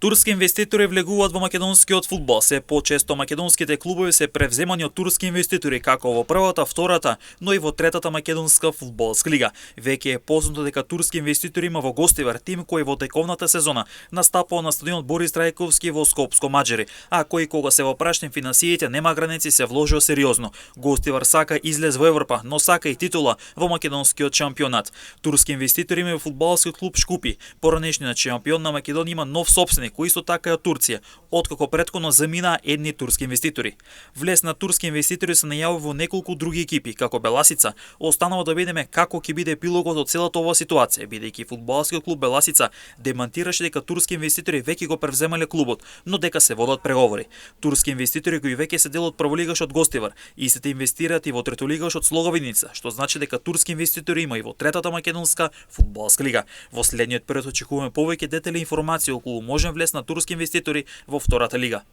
Турски инвеститори влегуваат во македонскиот фудбал. Се почесто македонските клубови се превземани од турски инвеститори како во првата, втората, но и во третата македонска фудбалска лига. Веќе е познато дека турски инвеститори има во гостивар тим кој во тековната сезона настапува на стадионот Борис Трајковски во Скопско Маџари, а кој кога се во прашни финансиите нема граници се вложил сериозно. Гостивар сака излез во Европа, но сака и титула во македонскиот шампионат. Турски инвеститори има во фудбалскиот клуб Шкупи. Поранешниот шампион на Македонија има нов собственик кој исто така е од Турција, откако претходно замина едни турски инвеститори. Влез на турски инвеститори се најавува во неколку други екипи, како Беласица. Останува да видиме како ќе биде епилогот од целата оваа ситуација, бидејќи фудбалскиот клуб Беласица демантираше дека турски инвеститори веќе го превземале клубот, но дека се водат преговори. Турски инвеститори кои веќе се дел од прволигашот Гостивар, истите инвестираат и во третолигашот Слоговиница, што значи дека турски инвеститори има и во третата македонска фудбалска лига. Во следниот период очекуваме повеќе детали информации околу можен влез на турски инвеститори во втората лига.